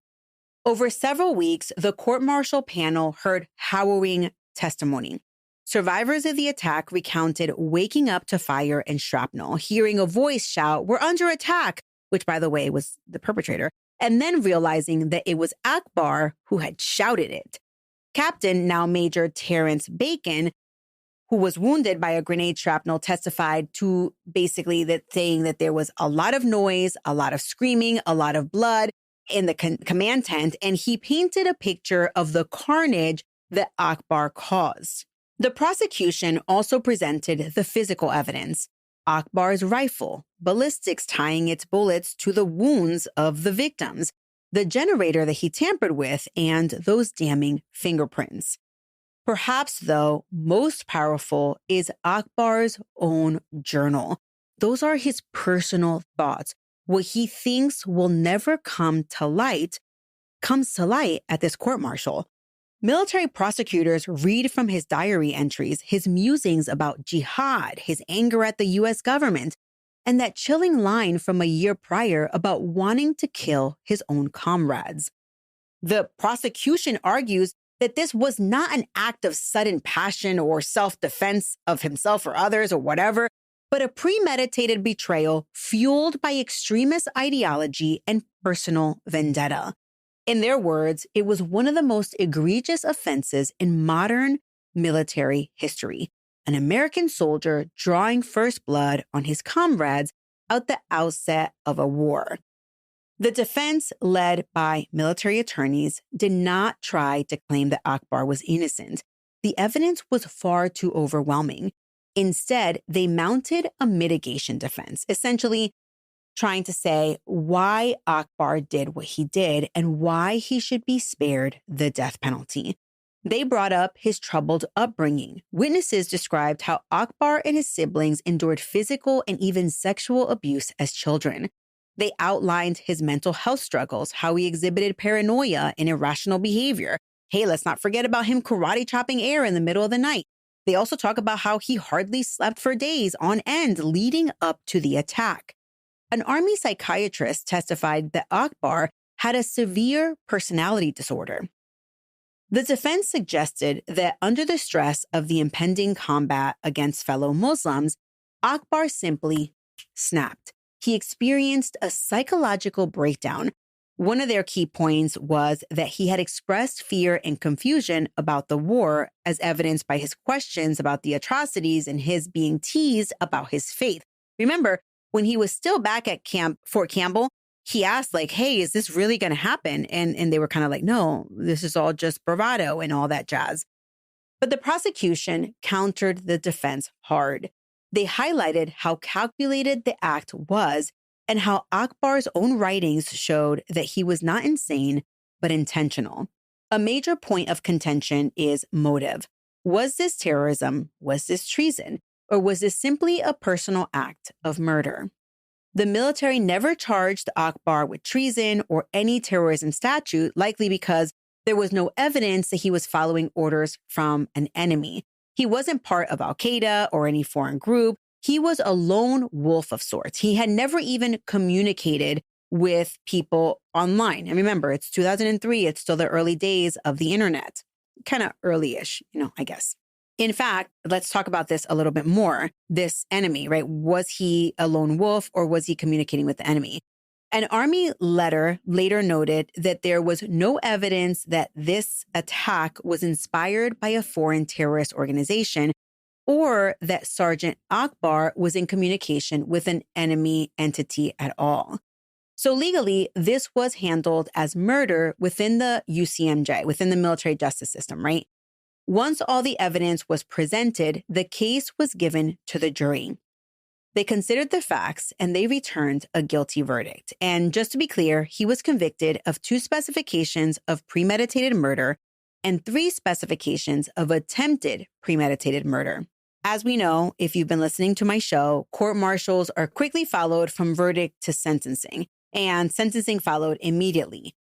Over several weeks, the court-martial panel heard harrowing testimony. Survivors of the attack recounted waking up to fire and shrapnel, hearing a voice shout, "We're under attack," which, by the way, was the perpetrator, and then realizing that it was Akbar who had shouted it. Captain, now Major Terrence Bacon, who was wounded by a grenade shrapnel, testified to basically saying that there was a lot of noise, a lot of screaming, a lot of blood in the command tent, and he painted a picture of the carnage that Akbar caused. The prosecution also presented the physical evidence: Akbar's rifle, ballistics tying its bullets to the wounds of the victims, the generator that he tampered with, and those damning fingerprints. Perhaps, though, most powerful is Akbar's own journal. Those are his personal thoughts. What he thinks will never come to light comes to light at this court-martial. Military prosecutors read from his diary entries, his musings about jihad, his anger at the U.S. government, and that chilling line from a year prior about wanting to kill his own comrades. The prosecution argues that this was not an act of sudden passion or self-defense of himself or others or whatever, but a premeditated betrayal fueled by extremist ideology and personal vendetta. In their words, it was one of the most egregious offenses in modern military history. An American soldier drawing first blood on his comrades at the outset of a war. The defense, led by military attorneys, did not try to claim that Akbar was innocent. The evidence was far too overwhelming. Instead, they mounted a mitigation defense, essentially trying to say why Akbar did what he did and why he should be spared the death penalty. They brought up his troubled upbringing. Witnesses described how Akbar and his siblings endured physical and even sexual abuse as children. They outlined his mental health struggles, how he exhibited paranoia and irrational behavior. Hey, let's not forget about him karate chopping air in the middle of the night. They also talk about how he hardly slept for days on end leading up to the attack. An Army psychiatrist testified that Akbar had a severe personality disorder. The defense suggested that under the stress of the impending combat against fellow Muslims, Akbar simply snapped. He experienced a psychological breakdown. One of their key points was that he had expressed fear and confusion about the war, as evidenced by his questions about the atrocities and his being teased about his faith. Remember, when he was still back at Fort Campbell, he asked, like, hey, is this really going to happen? And they were kind of like, no, this is all just bravado and all that jazz. But the prosecution countered the defense hard. They highlighted how calculated the act was and how Akbar's own writings showed that he was not insane, but intentional. A major point of contention is motive. Was this terrorism? Was this treason? Or was this simply a personal act of murder? The military never charged Akbar with treason or any terrorism statute, likely because there was no evidence that he was following orders from an enemy. He wasn't part of Al-Qaeda or any foreign group. He was a lone wolf of sorts. He had never even communicated with people online. And remember, it's 2003. It's still the early days of the internet. Kind of early-ish, I guess. In fact, let's talk about this a little bit more. This enemy, right? Was he a lone wolf or was he communicating with the enemy? An army letter later noted that there was no evidence that this attack was inspired by a foreign terrorist organization or that Sergeant Akbar was in communication with an enemy entity at all. So legally, this was handled as murder within the UCMJ, within the military justice system, right? Once all the evidence was presented, the case was given to the jury. They considered the facts and they returned a guilty verdict. And just to be clear, he was convicted of 2 specifications of premeditated murder and 3 specifications of attempted premeditated murder. As we know, if you've been listening to my show, court-martials are quickly followed from verdict to sentencing, and sentencing followed immediately.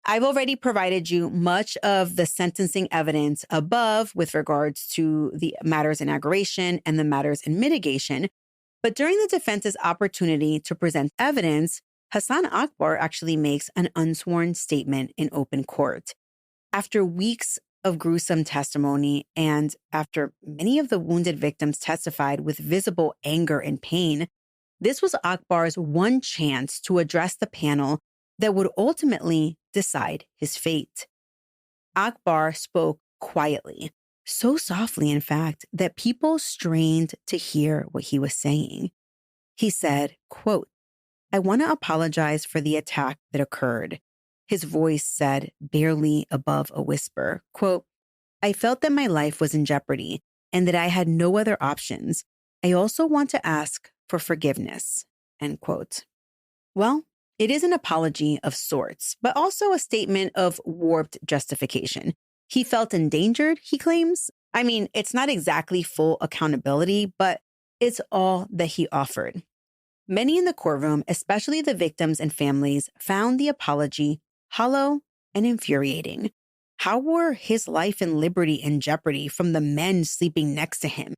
I've already provided you much of the sentencing evidence above with regards to the matters in aggravation and the matters in mitigation. But during the defense's opportunity to present evidence, Hasan Akbar actually makes an unsworn statement in open court. After weeks of gruesome testimony and after many of the wounded victims testified with visible anger and pain, this was Akbar's one chance to address the panel that would ultimately decide his fate. Akbar spoke quietly, so softly, in fact, that people strained to hear what he was saying. He said, quote, "I want to apologize for the attack that occurred." His voice said, barely above a whisper, quote, "I felt that my life was in jeopardy and that I had no other options. I also want to ask for forgiveness," end quote. Well, it is an apology of sorts, but also a statement of warped justification. He felt endangered, he claims. I mean, it's not exactly full accountability, but it's all that he offered. Many in the courtroom, especially the victims and families, found the apology hollow and infuriating. How were his life and liberty in jeopardy from the men sleeping next to him?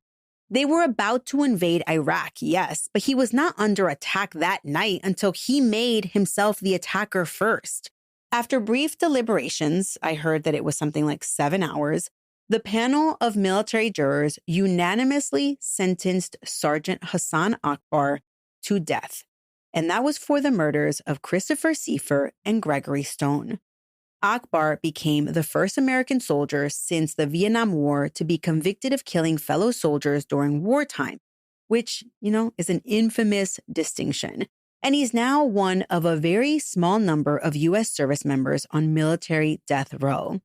They were about to invade Iraq, yes, but he was not under attack that night until he made himself the attacker first. After brief deliberations, I heard that it was something like 7 hours, the panel of military jurors unanimously sentenced Sergeant Hasan Akbar to death. And that was for the murders of Christopher Seife and Gregory Stone. Akbar became the first American soldier since the Vietnam War to be convicted of killing fellow soldiers during wartime, which, is an infamous distinction. And he's now one of a very small number of U.S. service members on military death row.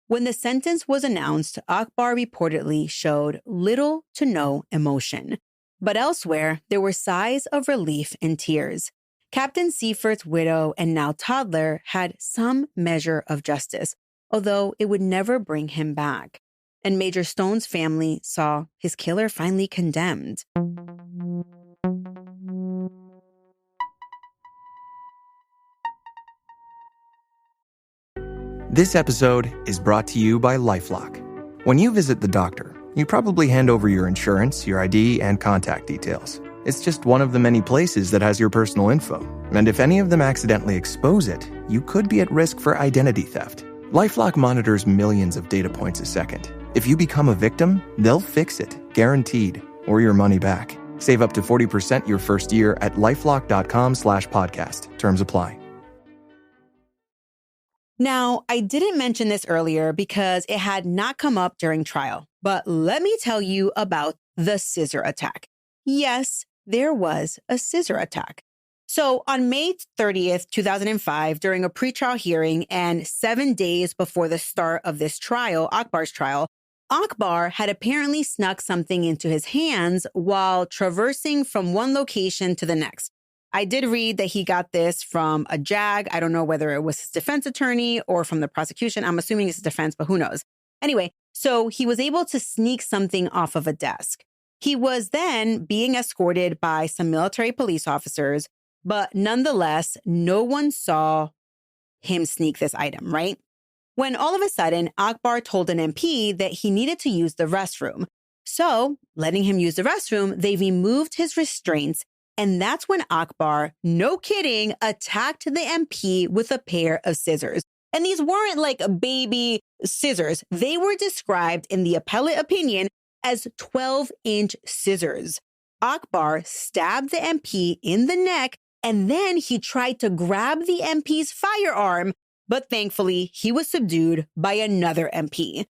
When the sentence was announced, Akbar reportedly showed little to no emotion. But elsewhere, there were sighs of relief and tears. Captain Seife's widow and now toddler had some measure of justice, although it would never bring him back. And Major Stone's family saw his killer finally condemned. This episode is brought to you by LifeLock. When you visit the doctor, you probably hand over your insurance, your ID, and contact details. It's just one of the many places that has your personal info. And if any of them accidentally expose it, you could be at risk for identity theft. LifeLock monitors millions of data points a second. If you become a victim, they'll fix it, guaranteed, or your money back. Save up to 40% your first year at LifeLock.com/podcast. Terms apply. Now, I didn't mention this earlier because it had not come up during trial, but let me tell you about the scissor attack. Yes, there was a scissor attack. So on May 30th, 2005, during a pretrial hearing and 7 days before the start of this trial, Akbar's trial, Akbar had apparently snuck something into his hands while traversing from one location to the next. I did read that he got this from a JAG. I don't know whether it was his defense attorney or from the prosecution. I'm assuming it's defense, but who knows? Anyway, so he was able to sneak something off of a desk. He was then being escorted by some military police officers, but nonetheless, no one saw him sneak this item, right? When all of a sudden, Akbar told an MP that he needed to use the restroom. So, letting him use the restroom, they removed his restraints. And that's when Akbar, no kidding, attacked the MP with a pair of scissors. And these weren't like baby scissors. They were described in the appellate opinion as 12-inch scissors. Akbar stabbed the MP in the neck, and then he tried to grab the MP's firearm, but thankfully he was subdued by another MP.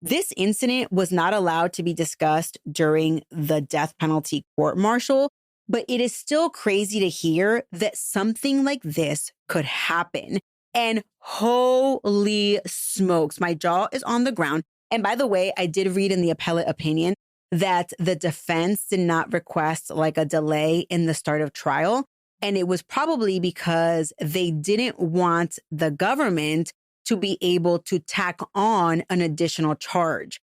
This incident was not allowed to be discussed during the death penalty court-martial, but it is still crazy to hear that something like this could happen. And holy smokes, my jaw is on the ground. And by the way, I did read in the appellate opinion that the defense did not request like a delay in the start of trial. And it was probably because they didn't want the government to be able to tack on an additional charge,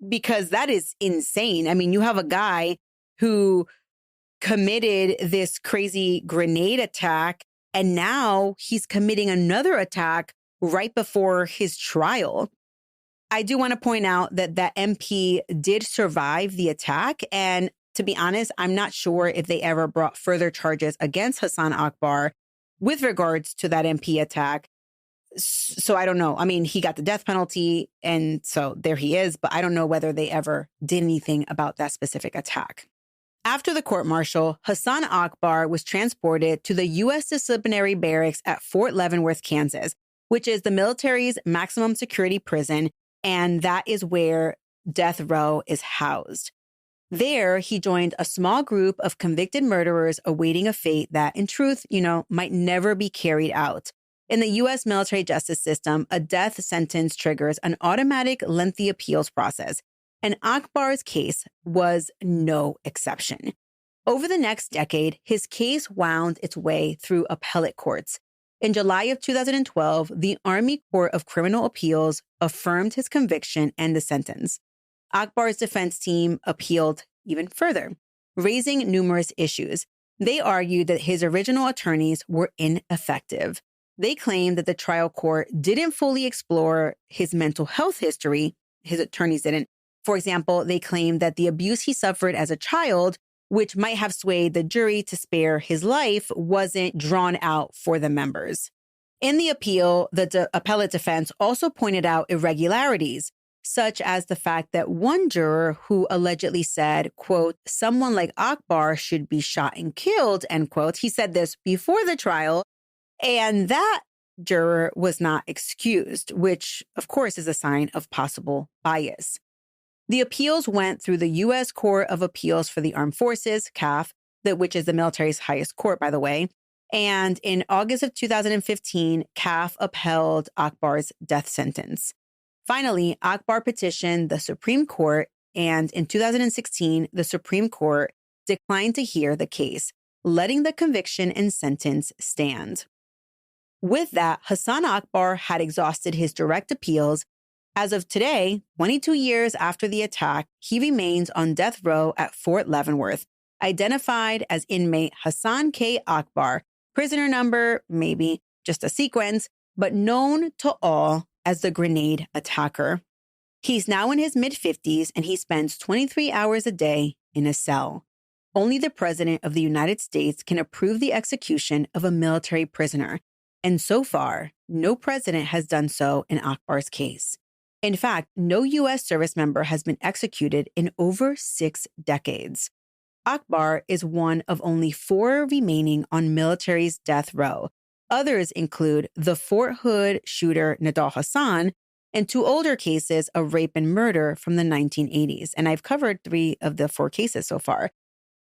because that is insane. I mean, you have a guy who committed this crazy grenade attack, and now he's committing another attack right before his trial. I do want to point out that that MP did survive the attack. And to be honest, I'm not sure if they ever brought further charges against Hasan Akbar with regards to that MP attack. So I don't know. I mean, he got the death penalty, and so there he is, but I don't know whether they ever did anything about that specific attack. After the court-martial, Hasan Akbar was transported to the U.S. disciplinary barracks at Fort Leavenworth, Kansas, which is the military's maximum security prison, and that is where death row is housed. There, he joined a small group of convicted murderers awaiting a fate that, in truth, might never be carried out. In the U.S. military justice system, a death sentence triggers an automatic, lengthy appeals process, and Akbar's case was no exception. Over the next decade, his case wound its way through appellate courts. In July of 2012, the Army Court of Criminal Appeals affirmed his conviction and the sentence. Akbar's defense team appealed even further, raising numerous issues. They argued that his original attorneys were ineffective. They claimed that the trial court didn't fully explore his mental health history. His attorneys didn't. For example, they claimed that the abuse he suffered as a child, which might have swayed the jury to spare his life, wasn't drawn out for the members. In the appeal, the appellate defense also pointed out irregularities, such as the fact that one juror who allegedly said, quote, "someone like Akbar should be shot and killed," end quote. He said this before the trial, and that juror was not excused, which, of course, is a sign of possible bias. The appeals went through the U.S. Court of Appeals for the Armed Forces, CAF, which is the military's highest court, by the way. And in August of 2015, CAF upheld Akbar's death sentence. Finally, Akbar petitioned the Supreme Court, and in 2016, the Supreme Court declined to hear the case, letting the conviction and sentence stand. With that, Hasan Akbar had exhausted his direct appeals. As of today, 22 years after the attack, he remains on death row at Fort Leavenworth, identified as inmate Hasan K. Akbar, prisoner number, maybe just a sequence, but known to all as the grenade attacker. He's now in his mid-50s, and he spends 23 hours a day in a cell. Only the President of the United States can approve the execution of a military prisoner. And so far, no president has done so in Akbar's case. In fact, no U.S. service member has been executed in over 6 decades. Akbar is one of only 4 remaining on military's death row. Others include the Fort Hood shooter Nidal Hasan and 2 older cases of rape and murder from the 1980s. And I've covered 3 of the 4 cases so far.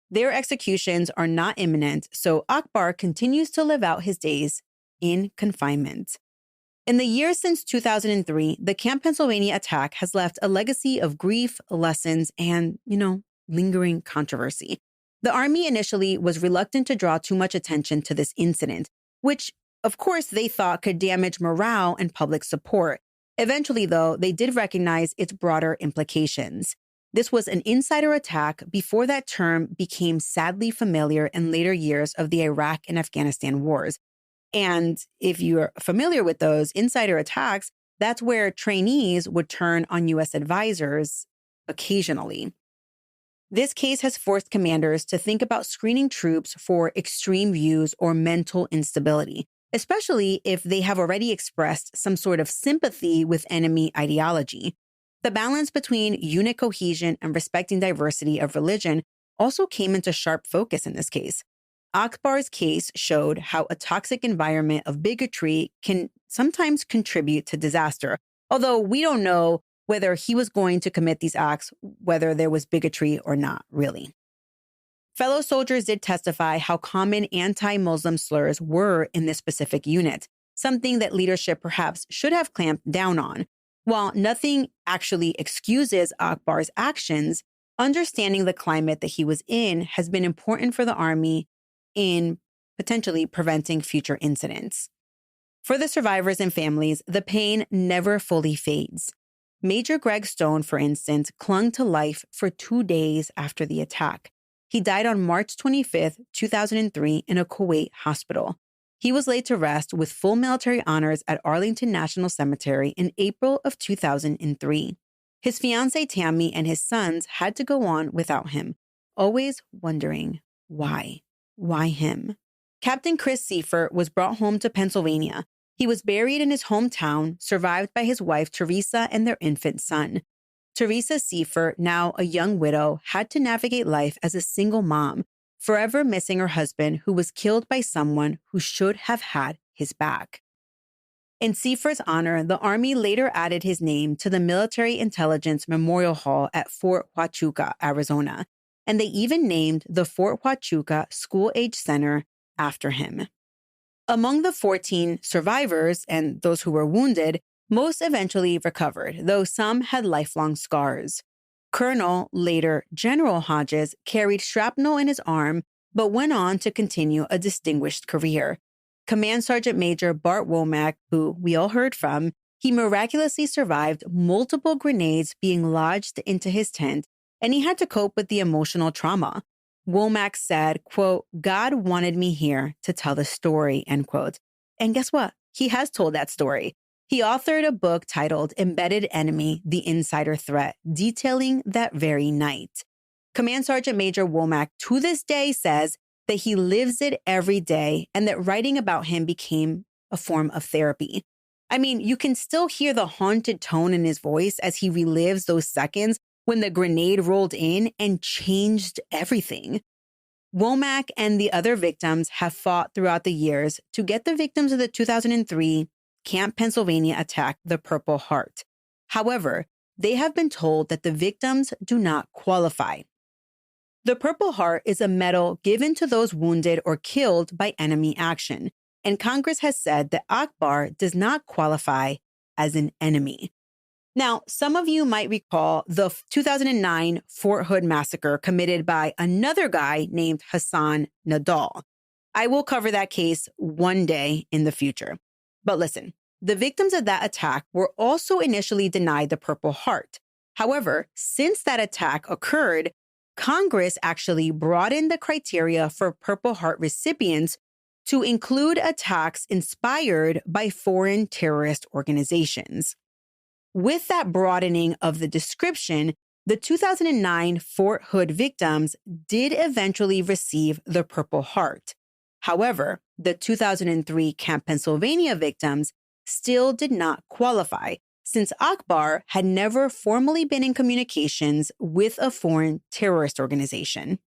Their executions are not imminent, so Akbar continues to live out his days in confinement. In the years since 2003, the Camp Pennsylvania attack has left a legacy of grief, lessons, and, lingering controversy. The Army initially was reluctant to draw too much attention to this incident, which, of course, they thought could damage morale and public support. Eventually, though, they did recognize its broader implications. This was an insider attack before that term became sadly familiar in later years of the Iraq and Afghanistan wars. And if you're familiar with those insider attacks, that's where trainees would turn on U.S. advisors occasionally. This case has forced commanders to think about screening troops for extreme views or mental instability, especially if they have already expressed some sort of sympathy with enemy ideology. The balance between unit cohesion and respecting diversity of religion also came into sharp focus in this case. Akbar's case showed how a toxic environment of bigotry can sometimes contribute to disaster, although we don't know whether he was going to commit these acts, whether there was bigotry or not, really. Fellow soldiers did testify how common anti-Muslim slurs were in this specific unit, something that leadership perhaps should have clamped down on. While nothing actually excuses Akbar's actions, understanding the climate that he was in has been important for the Army in potentially preventing future incidents. For the survivors and families, the pain never fully fades. Major Greg Stone, for instance, clung to life for 2 days after the attack. He died on March 25, 2003, in a Kuwait hospital. He was laid to rest with full military honors at Arlington National Cemetery in April of 2003. His fiancée Tammy and his sons had to go on without him, always wondering why. Why him? Captain Chris Seife was brought home to Pennsylvania. He was buried in his hometown, survived by his wife Teresa and their infant son. Teresa Seife, now a young widow, had to navigate life as a single mom, forever missing her husband who was killed by someone who should have had his back. In Seife's honor, the Army later added his name to the Military Intelligence Memorial Hall at Fort Huachuca, Arizona, and they even named the Fort Huachuca School-Age Center after him. Among the 14 survivors and those who were wounded, most eventually recovered, though some had lifelong scars. Colonel, later General Hodges, carried shrapnel in his arm, but went on to continue a distinguished career. Command Sergeant Major Bart Womack, who we all heard from, he miraculously survived multiple grenades being lodged into his tent, and he had to cope with the emotional trauma. Womack said, quote, "God wanted me here to tell the story," end quote. And guess what? He has told that story. He authored a book titled Embedded Enemy, The Insider Threat, detailing that very night. Command Sergeant Major Womack to this day says that he lives it every day and that writing about him became a form of therapy. I mean, you can still hear the haunted tone in his voice as he relives those seconds when the grenade rolled in and changed everything. Womack and the other victims have fought throughout the years to get the victims of the 2003 Camp Pennsylvania attack the Purple Heart. However, they have been told that the victims do not qualify. The Purple Heart is a medal given to those wounded or killed by enemy action, and Congress has said that Akbar does not qualify as an enemy. Now, some of you might recall the 2009 Fort Hood massacre committed by another guy named Hasan Akbar. I will cover that case one day in the future. But listen, the victims of that attack were also initially denied the Purple Heart. However, since that attack occurred, Congress actually broadened the criteria for Purple Heart recipients to include attacks inspired by foreign terrorist organizations. With that broadening of the description, the 2009 Fort Hood victims did eventually receive the Purple Heart. However, the 2003 Camp Pennsylvania victims still did not qualify, since Akbar had never formally been in communications with a foreign terrorist organization.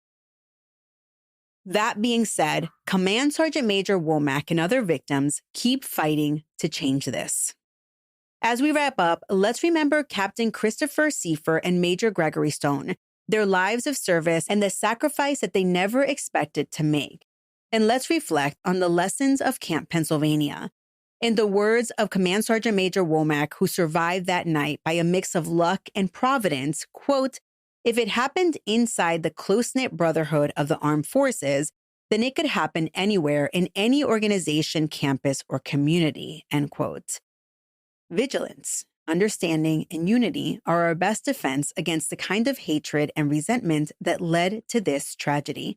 That being said, Command Sergeant Major Womack and other victims keep fighting to change this. As we wrap up, let's remember Captain Christopher Seife and Major Gregory Stone, their lives of service and the sacrifice that they never expected to make. And let's reflect on the lessons of Camp Pennsylvania. In the words of Command Sergeant Major Womack, who survived that night by a mix of luck and providence, quote, "If it happened inside the close-knit brotherhood of the armed forces, then it could happen anywhere in any organization, campus, or community," end quote. Vigilance, understanding, and unity are our best defense against the kind of hatred and resentment that led to this tragedy.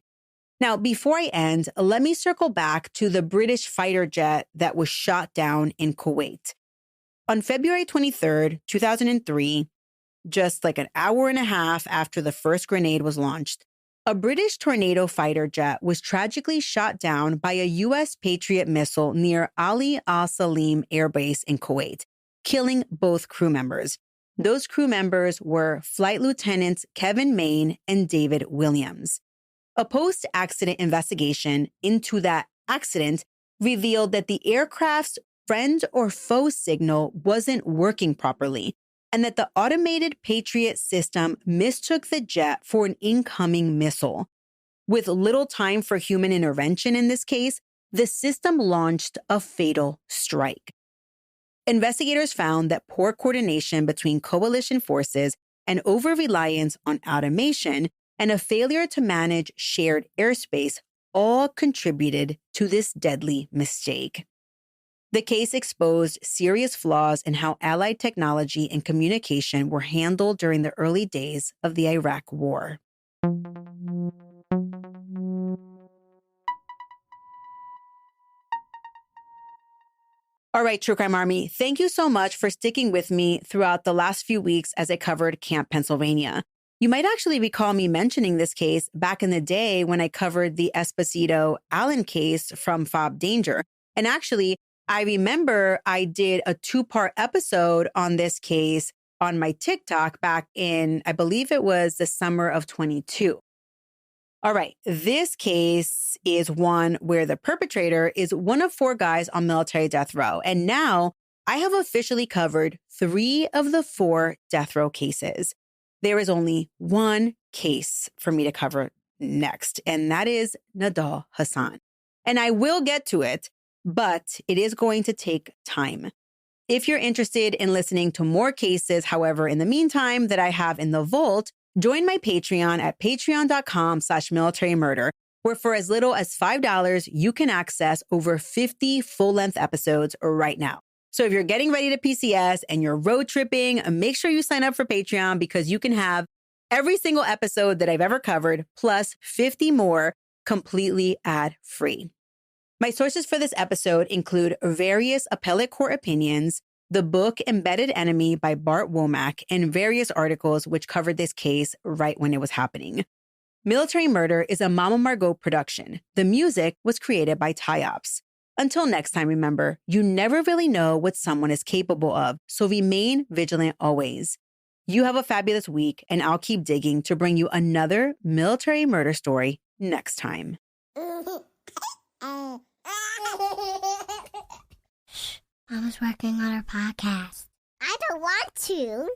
Now, before I end, let me circle back to the British fighter jet that was shot down in Kuwait. On February 23rd, 2003, just like an hour and a half after the first grenade was launched, a British Tornado fighter jet was tragically shot down by a U.S. Patriot missile near Ali Al Salim Air Base in Kuwait, killing both crew members. Those crew members were Flight Lieutenants Kevin Main and David Williams. A post-accident investigation into that accident revealed that the aircraft's friend or foe signal wasn't working properly, and that the automated Patriot system mistook the jet for an incoming missile. With little time for human intervention in this case, the system launched a fatal strike. Investigators found that poor coordination between coalition forces and over-reliance on automation and a failure to manage shared airspace all contributed to this deadly mistake. The case exposed serious flaws in how Allied technology and communication were handled during the early days of the Iraq War. All right, True Crime Army, thank you so much for sticking with me throughout the last few weeks as I covered Camp Pennsylvania. You might actually recall me mentioning this case back in the day when I covered the Esposito Allen case from Fob Danger. And actually, I remember I did a 2-part episode on this case on my TikTok back in, I believe it was the summer of 22. All right, this case is one where the perpetrator is one of 4 guys on military death row. And now I have officially covered 3 of the 4 death row cases. There is only one case for me to cover next, and that is Nidal Hasan. And I will get to it, but it is going to take time. If you're interested in listening to more cases, however, in the meantime that I have in the vault, join my Patreon at patreon.com/militarymurder, where for as little as $5, you can access over 50 full-length episodes right now. So if you're getting ready to PCS and you're road tripping, make sure you sign up for Patreon because you can have every single episode that I've ever covered, plus 50 more completely ad-free. My sources for this episode include various appellate court opinions, the book Embedded Enemy by Bart Womack, and various articles which covered this case right when it was happening. Military Murder is a Mama Margot production. The music was created by Tyops. Until next time, remember, you never really know what someone is capable of, so remain vigilant always. You have a fabulous week, and I'll keep digging to bring you another military murder story next time. Mama's working on her podcast. I don't want to.